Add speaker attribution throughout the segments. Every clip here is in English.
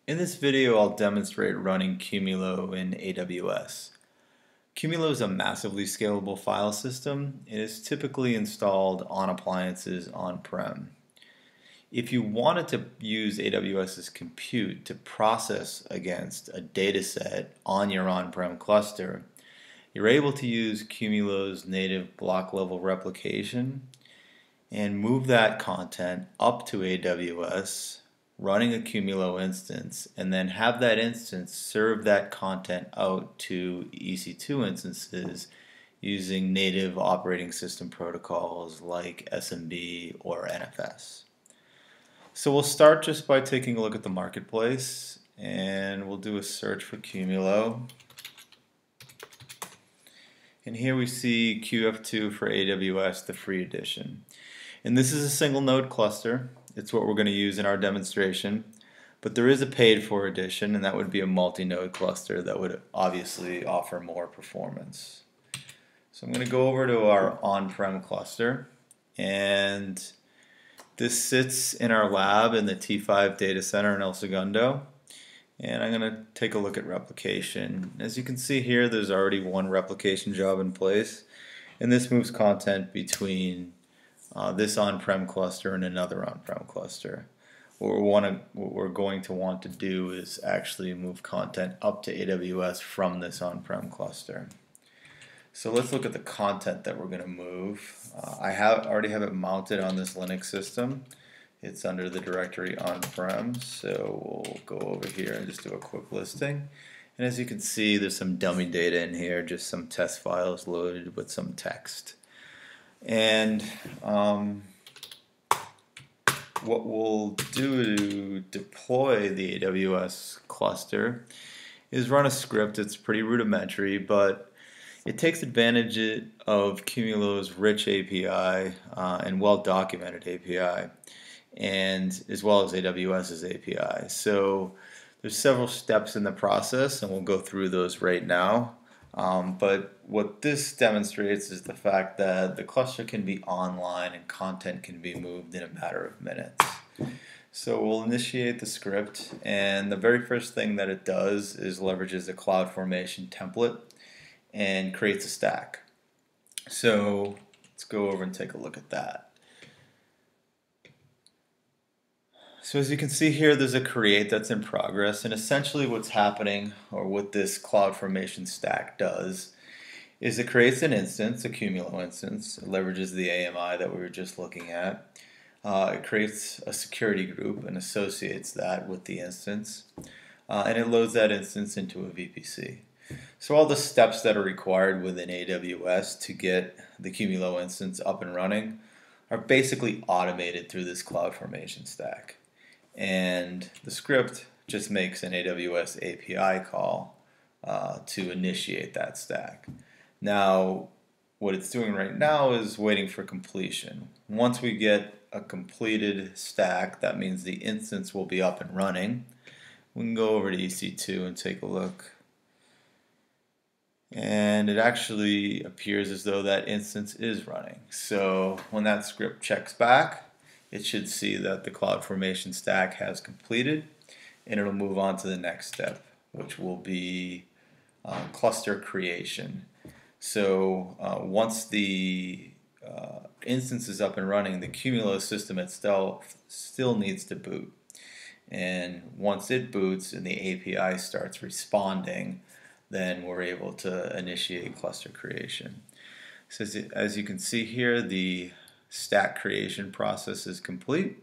Speaker 1: In this video, I'll demonstrate running Qumulo in AWS. Qumulo is a massively scalable file system. It is typically installed on appliances on-prem. If you wanted to use AWS's compute to process against a dataset on your on-prem cluster, you're able to use Qumulo's native block-level replication and move that content up to AWS running a Qumulo instance, and then have that instance serve that content out to EC2 instances using native operating system protocols like SMB or NFS. So we'll start just by taking a look at the marketplace, and we'll do a search for Qumulo. And here we see QF2 for AWS, the free edition. And this is a single node cluster. It's what we're going to use in our demonstration. But there is a paid for edition, and that would be a multi-node cluster that would obviously offer more performance. So I'm going to go over to our on-prem cluster, and this sits in our lab in the T5 data center in El Segundo. And I'm going to take a look at replication. As you can see here, there's already one replication job in place, and this moves content between this on-prem cluster and another on-prem cluster. What we're going to want to do is actually move content up to AWS from this on-prem cluster. So let's look at the content that we're going to move. I already have it mounted on this Linux system. It's under the directory on-prem, so we'll go over here and just do a quick listing. And as you can see, there's some dummy data in here, just some test files loaded with some text. And what we'll do to deploy the AWS cluster is run a script. It's pretty rudimentary, but it takes advantage of Qumulo's rich API and well-documented API, and as well as AWS's API. So there's several steps in the process, and we'll go through those right now. But what this demonstrates is the fact that the cluster can be online and content can be moved in a matter of minutes. So we'll initiate the script, and the very first thing that it does is leverages a CloudFormation template and creates a stack. So let's go over and take a look at that. So as you can see here, there's a create that's in progress, and essentially what's happening, or what this CloudFormation stack does, is it creates an instance, a Qumulo instance. It leverages the AMI that we were just looking at. It creates a security group and associates that with the instance, and it loads that instance into a VPC. So all the steps that are required within AWS to get the Qumulo instance up and running are basically automated through this CloudFormation stack. And the script just makes an AWS API call to initiate that stack. Now, what it's doing right now is waiting for completion. Once we get a completed stack, that means the instance will be up and running. We can go over to EC2 and take a look. And it actually appears as though that instance is running. So when that script checks back, it should see that the CloudFormation stack has completed, and it'll move on to the next step, which will be cluster creation. So once the instance is up and running, the Qumulo system itself still needs to boot. And once it boots and the API starts responding, then we're able to initiate cluster creation. So as you can see here, the stack creation process is complete,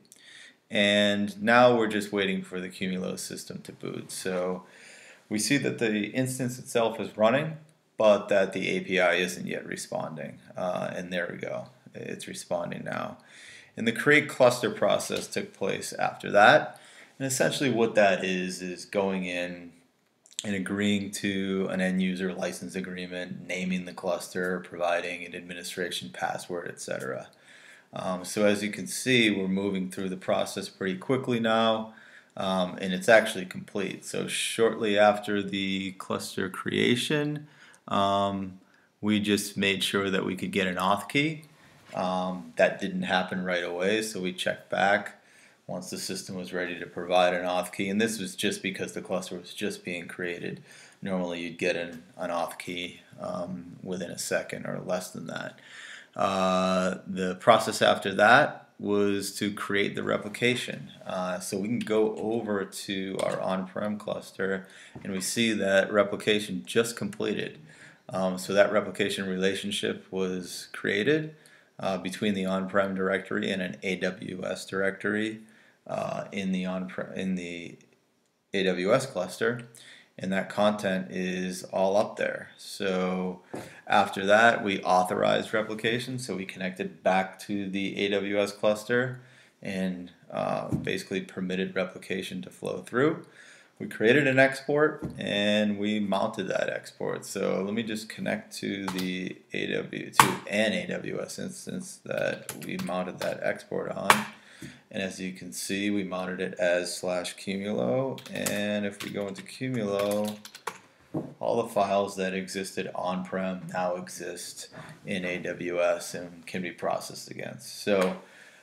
Speaker 1: and now we're just waiting for the Qumulo system to boot. So we see that the instance itself is running, but that the API isn't yet responding, and there we go, it's responding now. And the create cluster process took place after that, and essentially what that is going in and agreeing to an end user license agreement, naming the cluster, providing an administration password, etc. So as you can see, we're moving through the process pretty quickly now, and it's actually complete. So shortly after the cluster creation, we just made sure that we could get an auth key. That didn't happen right away, so we checked back. once the system was ready to provide an auth key. And this was just because the cluster was just being created. Normally you'd get an auth key within a second or less than that. The process after that was to create the replication. So we can go over to our on-prem cluster and we see that replication just completed. So that replication relationship was created between the on-prem directory and an AWS directory in the AWS cluster, and that content is all up there. So after that, we authorized replication, so we connected back to the AWS cluster and basically permitted replication to flow through. We created an export and we mounted that export. So let me just connect to the an AWS instance that we mounted that export on. And as you can see, we mounted it as /Qumulo. And if we go into Qumulo, all the files that existed on-prem now exist in AWS and can be processed against. So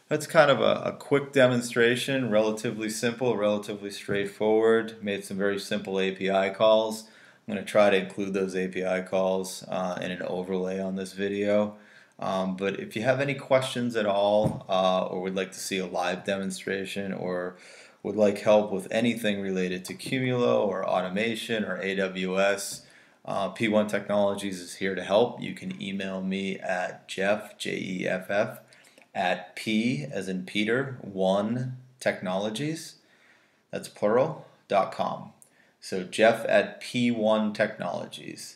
Speaker 1: that's kind of a quick demonstration, relatively simple, relatively straightforward. Made some very simple API calls. I'm going to try to include those API calls in an overlay on this video. But if you have any questions at all, or would like to see a live demonstration, or would like help with anything related to Qumulo or automation or AWS, P1 Technologies is here to help. You can email me at Jeff, Jeff, at P as in Peter, 1 Technologies, that's plural, .com. So Jeff at P1 Technologies.